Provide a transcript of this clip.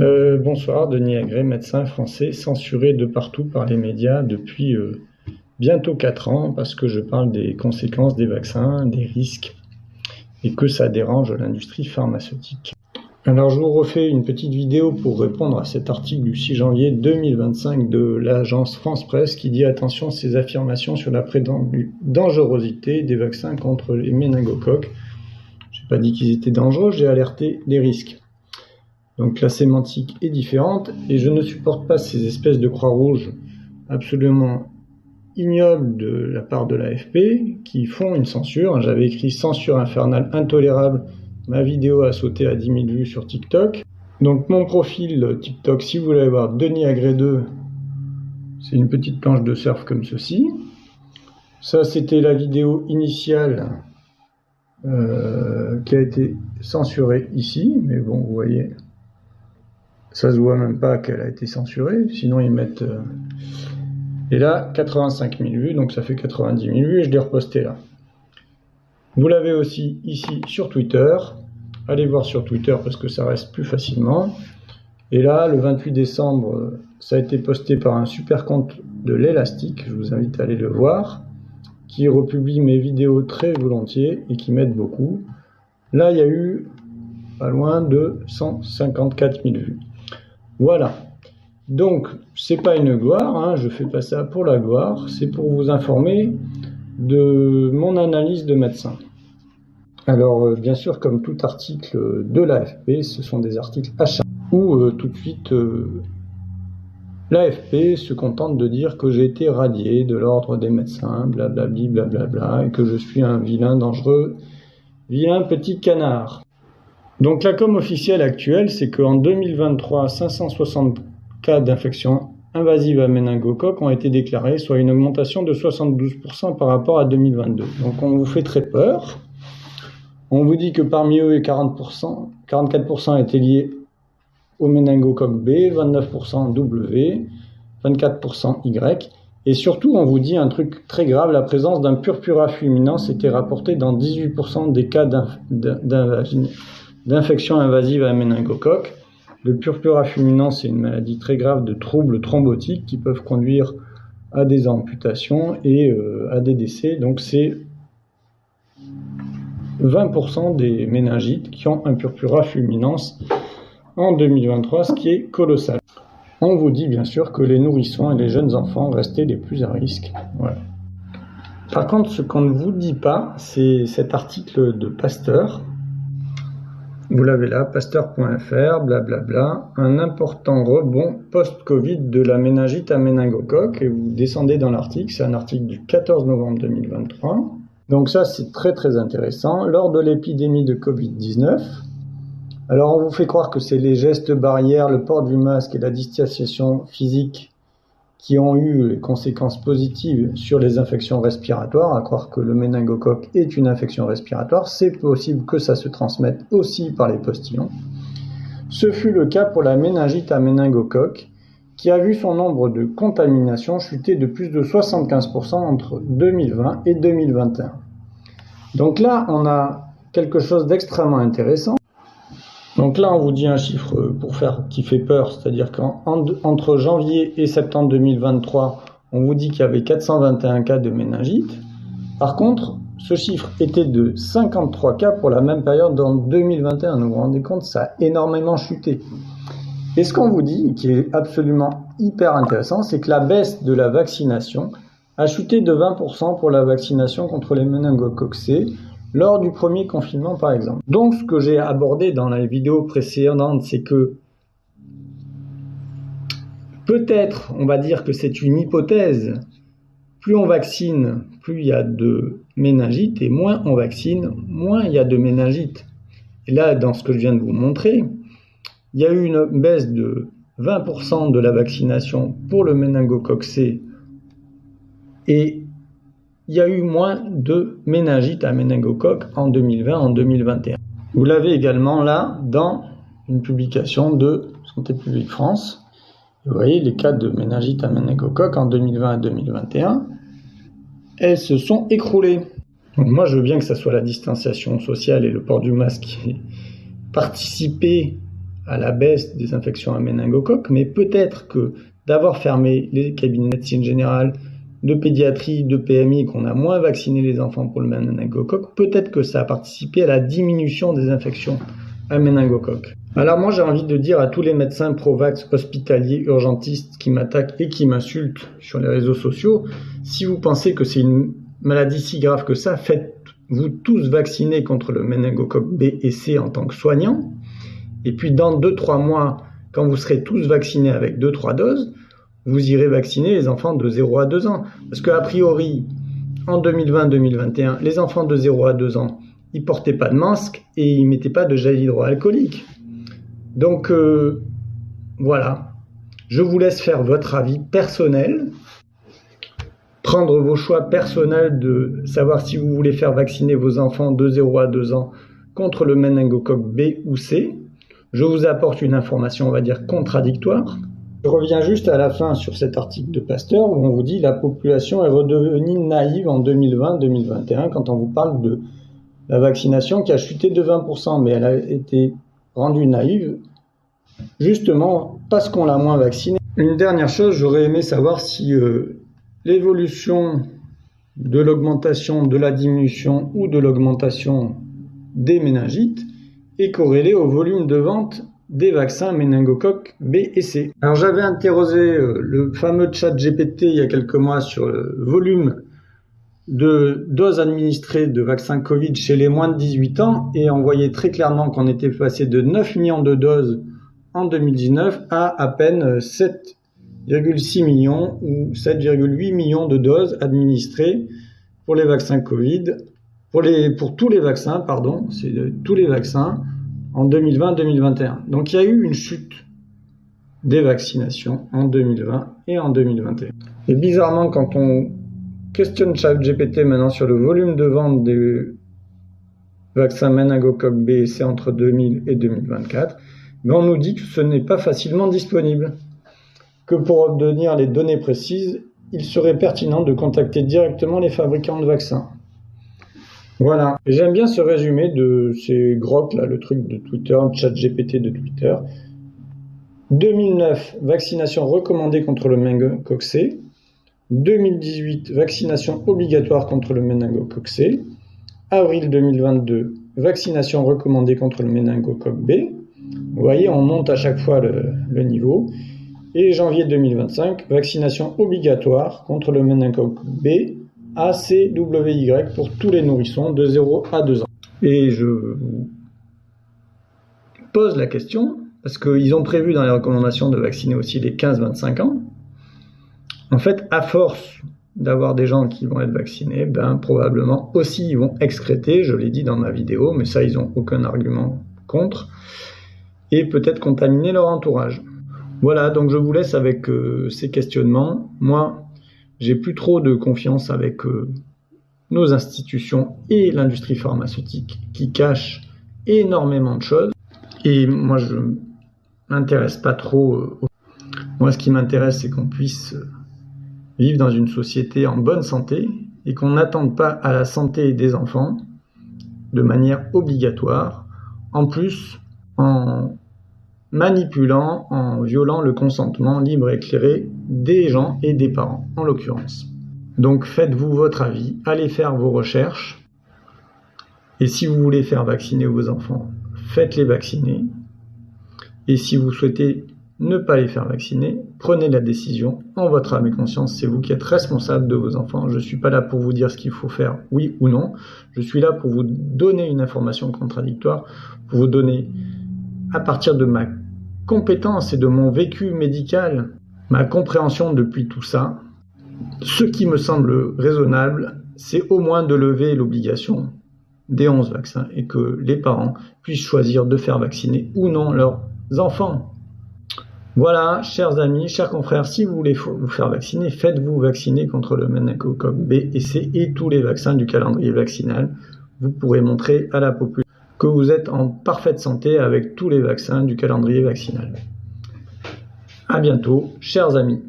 Bonsoir, Denis Agré, médecin français, censuré de partout par les médias depuis bientôt 4 ans parce que je parle des conséquences des vaccins, des risques et que ça dérange l'industrie pharmaceutique. Alors je vous refais une petite vidéo pour répondre à cet article du 6 janvier 2025 de l'agence France Presse qui dit attention ces affirmations sur la prétendue dangerosité des vaccins contre les méningocoques. Je n'ai pas dit qu'ils étaient dangereux, j'ai alerté des risques. Donc la sémantique est différente et je ne supporte pas ces espèces de croix rouges absolument ignobles de la part de l'AFP qui font une censure. J'avais écrit censure infernale intolérable. Ma vidéo a sauté à 10 000 vues sur TikTok. Donc mon profil TikTok, si vous voulez voir Denis Agré 2, c'est une petite planche de surf comme ceci. Ça c'était la vidéo initiale qui a été censurée ici, mais bon vous voyez. Ça se voit même pas qu'elle a été censurée, sinon ils mettent... Et là, 85 000 vues, donc ça fait 90 000 vues, et je l'ai reposté là. Vous l'avez aussi ici sur Twitter. Allez voir sur Twitter parce que ça reste plus facilement. Et là, le 28 décembre, ça a été posté par un super compte de l'Élastique, je vous invite à aller le voir, qui republie mes vidéos très volontiers et qui m'aide beaucoup. Là, il y a eu pas loin de 154 000 vues. Voilà, donc c'est pas une gloire, hein, je fais pas ça pour la gloire, c'est pour vous informer de mon analyse de médecin. Alors bien sûr, comme tout article de l'AFP, ce sont des articles achats où tout de suite l'AFP se contente de dire que j'ai été radié de l'ordre des médecins, blablabli, blablabla, et que je suis un vilain dangereux, vilain petit canard. Donc la com officielle actuelle, c'est qu'en 2023, 560 cas d'infection invasive à méningocoque ont été déclarés, soit une augmentation de 72% par rapport à 2022. Donc on vous fait très peur. On vous dit que parmi eux, 44% étaient liés au méningocoque B, 29% W, 24% Y. Et surtout, on vous dit un truc très grave, la présence d'un purpura fulminans était rapportée dans 18% des cas d'infection invasive à méningocoque. Le purpura fulminans, c'est une maladie très grave de troubles thrombotiques qui peuvent conduire à des amputations et à des décès. Donc c'est 20% des méningites qui ont un purpura fulminans en 2023, ce qui est colossal. On vous dit bien sûr que les nourrissons et les jeunes enfants restaient les plus à risque. Voilà. Par contre, ce qu'on ne vous dit pas, c'est cet article de Pasteur. Vous l'avez là, pasteur.fr, blablabla, un important rebond post-Covid de la méningite à méningocoque. Et vous descendez dans l'article, c'est un article du 14 novembre 2023. Donc ça, c'est très très intéressant. Lors de l'épidémie de Covid-19, alors on vous fait croire que c'est les gestes barrières, le port du masque et la distanciation physique qui ont eu les conséquences positives sur les infections respiratoires, à croire que le méningocoque est une infection respiratoire, c'est possible que ça se transmette aussi par les postillons. Ce fut le cas pour la méningite à méningocoque, qui a vu son nombre de contaminations chuter de plus de 75% entre 2020 et 2021. Donc là, on a quelque chose d'extrêmement intéressant. Donc là, on vous dit un chiffre qui fait peur, c'est-à-dire qu'entre janvier et septembre 2023, on vous dit qu'il y avait 421 cas de méningite. Par contre, ce chiffre était de 53 cas pour la même période en 2021. Vous vous rendez compte, ça a énormément chuté. Et ce qu'on vous dit, qui est absolument hyper intéressant, c'est que la baisse de la vaccination a chuté de 20% pour la vaccination contre les méningocoques C, lors du premier confinement, par exemple. Donc, ce que j'ai abordé dans la vidéo précédente, c'est que peut-être, on va dire que c'est une hypothèse, plus on vaccine, plus il y a de méningite, et moins on vaccine, moins il y a de méningite. Et là, dans ce que je viens de vous montrer, il y a eu une baisse de 20% de la vaccination pour le méningocoque C, et il y a eu moins de méningite à méningocoque en 2020, en 2021. Vous l'avez également là dans une publication de Santé publique France. Vous voyez les cas de méningite à méningocoque en 2020 et 2021. Elles se sont écroulées. Donc moi, je veux bien que ça soit la distanciation sociale et le port du masque qui ait participé à la baisse des infections à méningocoque, mais peut-être que d'avoir fermé les cabinets de médecine générale, de pédiatrie, de PMI, qu'on a moins vacciné les enfants pour le méningocoque, peut-être que ça a participé à la diminution des infections à méningocoque. Alors moi j'ai envie de dire à tous les médecins pro-vax, hospitaliers, urgentistes qui m'attaquent et qui m'insultent sur les réseaux sociaux, si vous pensez que c'est une maladie si grave que ça, faites-vous tous vacciner contre le méningocoque B et C en tant que soignants, et puis dans 2-3 mois, quand vous serez tous vaccinés avec 2-3 doses, vous irez vacciner les enfants de 0 à 2 ans. Parce qu'a priori, en 2020-2021, les enfants de 0 à 2 ans, ils portaient pas de masque et ils mettaient pas de gel hydroalcoolique. Donc voilà, je vous laisse faire votre avis personnel, prendre vos choix personnels de savoir si vous voulez faire vacciner vos enfants de 0 à 2 ans contre le méningocoque B ou C. Je vous apporte une information, on va dire, contradictoire. Je reviens juste à la fin sur cet article de Pasteur où on vous dit la population est redevenue naïve en 2020-2021 quand on vous parle de la vaccination qui a chuté de 20%, mais elle a été rendue naïve justement parce qu'on l'a moins vaccinée. Une dernière chose, j'aurais aimé savoir si l'évolution de l'augmentation, de la diminution ou de l'augmentation des méningites est corrélée au volume de vente des vaccins méningocoque B et C. Alors j'avais interrogé le fameux chat GPT il y a quelques mois sur le volume de doses administrées de vaccins Covid chez les moins de 18 ans et on voyait très clairement qu'on était passé de 9 millions de doses en 2019 à peine 7,6 millions ou 7,8 millions de doses administrées pour les vaccins Covid, pour tous les vaccins, pardon, c'est tous les vaccins en 2020-2021. Donc il y a eu une chute des vaccinations en 2020 et en 2021. Et bizarrement, quand on questionne ChatGPT maintenant sur le volume de vente des vaccins méningocoque B et C entre 2000 et 2024, on nous dit que ce n'est pas facilement disponible, que pour obtenir les données précises, il serait pertinent de contacter directement les fabricants de vaccins. Voilà, et j'aime bien ce résumé de ces grottes là, le truc de Twitter, le chat GPT de Twitter. 2009, vaccination recommandée contre le méningocoque C. 2018, vaccination obligatoire contre le méningocoque C. Avril 2022, vaccination recommandée contre le méningocoque B. Vous voyez, on monte à chaque fois le niveau. Et janvier 2025, vaccination obligatoire contre le méningocoque B, A, C, W, Y pour tous les nourrissons de 0 à 2 ans. Et je vous pose la question, parce qu'ils ont prévu dans les recommandations de vacciner aussi les 15-25 ans. En fait, à force d'avoir des gens qui vont être vaccinés, probablement aussi ils vont excréter, je l'ai dit dans ma vidéo, mais ça ils n'ont aucun argument contre, et peut-être contaminer leur entourage. Voilà, donc je vous laisse avec ces questionnements. Moi, j'ai plus trop de confiance avec nos institutions et l'industrie pharmaceutique qui cachent énormément de choses. Et moi, je m'intéresse pas trop. Moi, ce qui m'intéresse, c'est qu'on puisse vivre dans une société en bonne santé et qu'on n'attende pas à la santé des enfants de manière obligatoire. En plus, en manipulant, en violant le consentement libre et éclairé des gens et des parents, en l'occurrence. Donc faites-vous votre avis, allez faire vos recherches, et si vous voulez faire vacciner vos enfants, faites-les vacciner, et si vous souhaitez ne pas les faire vacciner, prenez la décision en votre âme et conscience, c'est vous qui êtes responsable de vos enfants, je ne suis pas là pour vous dire ce qu'il faut faire, oui ou non, je suis là pour vous donner une information contradictoire, pour vous donner, à partir de ma compétence et de mon vécu médical, ma compréhension depuis tout ça, ce qui me semble raisonnable, c'est au moins de lever l'obligation des 11 vaccins et que les parents puissent choisir de faire vacciner ou non leurs enfants. Voilà, chers amis, chers confrères, si vous voulez vous faire vacciner, faites-vous vacciner contre le méningocoque B et C et tous les vaccins du calendrier vaccinal. Vous pourrez montrer à la population que vous êtes en parfaite santé avec tous les vaccins du calendrier vaccinal. À bientôt, chers amis.